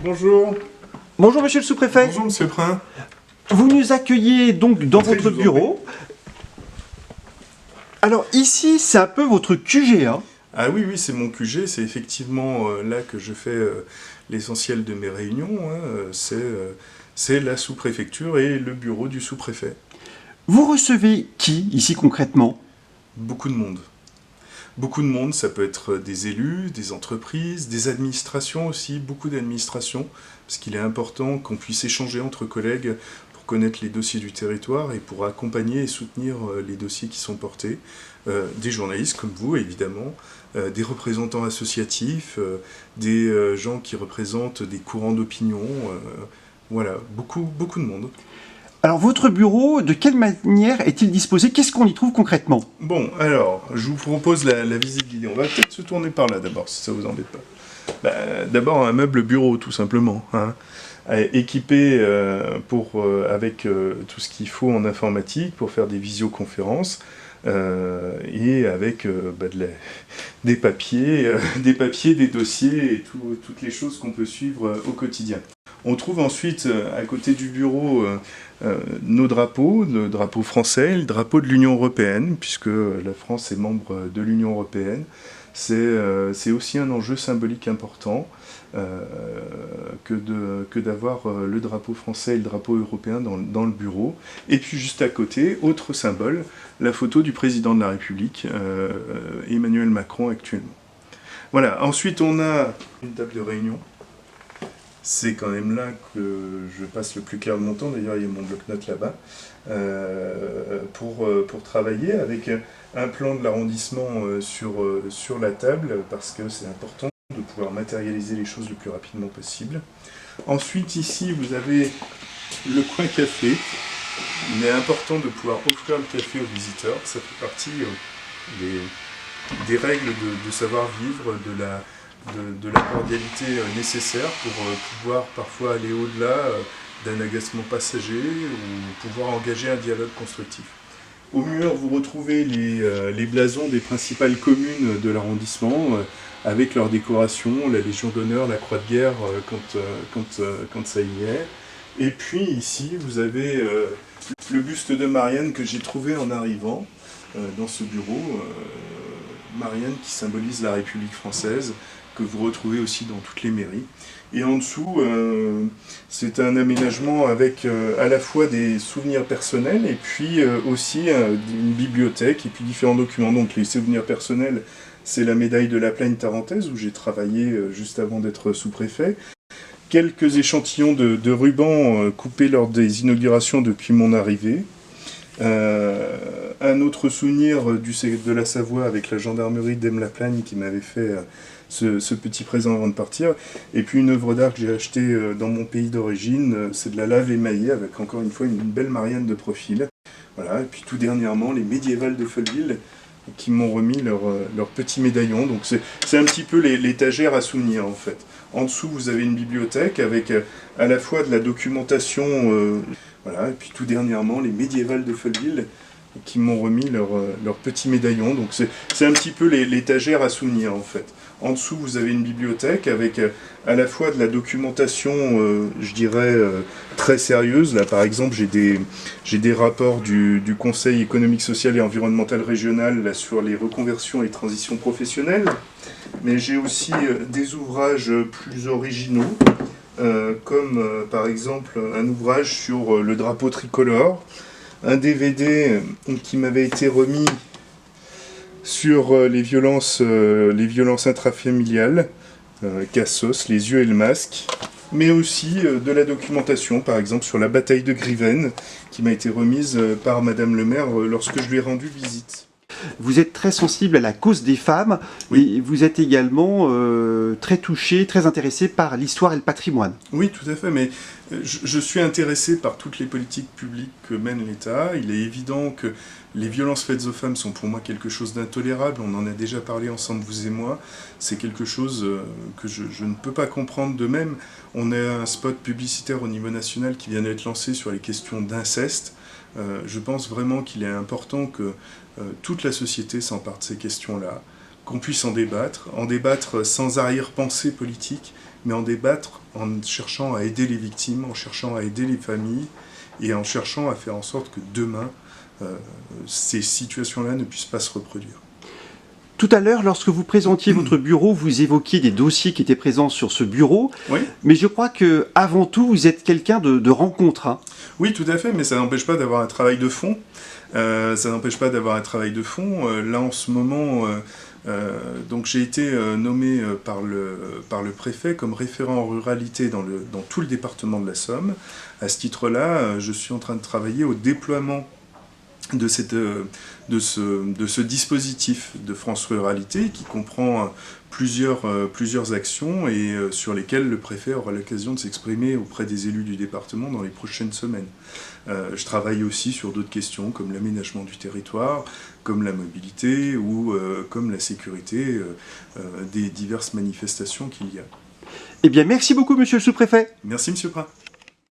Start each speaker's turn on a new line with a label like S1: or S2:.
S1: Bonjour.
S2: Bonjour monsieur le sous-préfet.
S1: Bonjour monsieur Prin.
S2: Vous nous accueillez donc dans votre bureau. Alors ici, c'est un peu votre QG, hein?
S1: Ah oui, c'est mon QG, c'est effectivement là que je fais l'essentiel de mes réunions. C'est la sous-préfecture et le bureau du sous-préfet.
S2: Vous recevez qui ici concrètement?
S1: Beaucoup de monde. Beaucoup de monde, ça peut être des élus, des entreprises, des administrations aussi, beaucoup d'administrations, parce qu'il est important qu'on puisse échanger entre collègues pour connaître les dossiers du territoire et pour accompagner et soutenir les dossiers qui sont portés. Des journalistes comme vous, évidemment, des représentants associatifs, des gens qui représentent des courants d'opinion, voilà, beaucoup de monde.
S2: Alors votre bureau, de quelle manière est-il disposé? Qu'est-ce qu'on y trouve concrètement?
S1: Bon, alors, je vous propose la visite guidée. On va peut-être se tourner par là d'abord, si ça vous embête pas. D'abord, un meuble bureau, tout simplement, hein, équipé avec tout ce qu'il faut en informatique pour faire des visioconférences, et avec des papiers, des dossiers et toutes les choses qu'on peut suivre au quotidien. On trouve ensuite, à côté du bureau, nos drapeaux, le drapeau français, le drapeau de l'Union européenne, puisque la France est membre de l'Union européenne. C'est aussi un enjeu symbolique important que d'avoir le drapeau français et le drapeau européen dans le bureau. Et puis juste à côté, autre symbole, la photo du président de la République, Emmanuel Macron actuellement. Voilà, ensuite on a une table de réunion. C'est quand même là que je passe le plus clair de mon temps, d'ailleurs il y a mon bloc-notes là-bas, pour travailler avec un plan de l'arrondissement sur la table, parce que c'est important de pouvoir matérialiser les choses le plus rapidement possible. Ensuite ici vous avez le coin café. Il est important de pouvoir offrir le café aux visiteurs, ça fait partie des règles de savoir-vivre, de la cordialité nécessaire pour pouvoir parfois aller au-delà d'un agacement passager ou pouvoir engager un dialogue constructif. Au mur, vous retrouvez les blasons des principales communes de l'arrondissement avec leurs décorations, la Légion d'honneur, la Croix de guerre quand ça y est. Et puis ici, vous avez le buste de Marianne que j'ai trouvé en arrivant dans ce bureau. Marianne qui symbolise la République française, que vous retrouvez aussi dans toutes les mairies. Et en dessous, c'est un aménagement avec à la fois des souvenirs personnels et puis aussi une bibliothèque et puis différents documents. Donc les souvenirs personnels, c'est la médaille de la Plaine tarentaise où j'ai travaillé juste avant d'être sous-préfet. Quelques échantillons de rubans coupés lors des inaugurations depuis mon arrivée. Un autre souvenir de la Savoie avec la gendarmerie d'Aime-la-Plagne qui m'avait fait ce petit présent avant de partir. Et puis une œuvre d'art que j'ai achetée dans mon pays d'origine, c'est de la lave émaillée avec encore une fois une belle Marianne de profil. Voilà. Et puis tout dernièrement, les médiévales de Folleville qui m'ont remis leur petit médaillon. Donc c'est un petit peu l'étagère à souvenirs en fait. En dessous, vous avez une bibliothèque avec à la fois de la documentation, voilà, et puis tout dernièrement, les médiévales de Folleville qui m'ont remis leur petit médaillon. Donc c'est un petit peu l'étagère à souvenirs en fait. En dessous, vous avez une bibliothèque avec à la fois de la documentation, je dirais, très sérieuse. Là, par exemple, j'ai des rapports du Conseil économique, social et environnemental régional là, sur les reconversions et transitions professionnelles. Mais j'ai aussi des ouvrages plus originaux, comme par exemple un ouvrage sur le drapeau tricolore, un DVD qui m'avait été remis sur les violences intrafamiliales, Cassos, les yeux et le masque, mais aussi de la documentation, par exemple sur la bataille de Griven, qui m'a été remise par Madame le maire lorsque je lui ai rendu visite.
S2: Vous êtes très sensible à la cause des femmes, oui. Et vous êtes également très touché, très intéressé par l'histoire et le patrimoine.
S1: Oui, tout à fait, mais je suis intéressé par toutes les politiques publiques que mène l'État. Il est évident que les violences faites aux femmes sont pour moi quelque chose d'intolérable. On en a déjà parlé ensemble, vous et moi. C'est quelque chose que je ne peux pas comprendre de même. On a un spot publicitaire au niveau national qui vient d'être lancé sur les questions d'inceste. Je pense vraiment qu'il est important que toute la société s'empare de ces questions-là, qu'on puisse en débattre sans arrière-pensée politique, mais en débattre en cherchant à aider les victimes, en cherchant à aider les familles, et en cherchant à faire en sorte que demain, ces situations-là ne puissent pas se reproduire.
S2: Tout à l'heure, lorsque vous présentiez votre bureau, vous évoquiez des dossiers qui étaient présents sur ce bureau.
S1: Oui.
S2: Mais je crois que avant tout, vous êtes quelqu'un de rencontre. Hein.
S1: Oui, tout à fait, mais ça n'empêche pas d'avoir un travail de fond. Là, en ce moment, donc j'ai été nommé par le préfet comme référent en ruralité dans tout le département de la Somme. À ce titre-là, je suis en train de travailler au déploiement de ce dispositif de France Ruralité qui comprend plusieurs actions et sur lesquelles le préfet aura l'occasion de s'exprimer auprès des élus du département dans les prochaines semaines. Je travaille aussi sur d'autres questions comme l'aménagement du territoire, comme la mobilité ou comme la sécurité des diverses manifestations qu'il y a.
S2: Eh bien, merci beaucoup, monsieur le sous-préfet.
S1: Merci, monsieur Prat.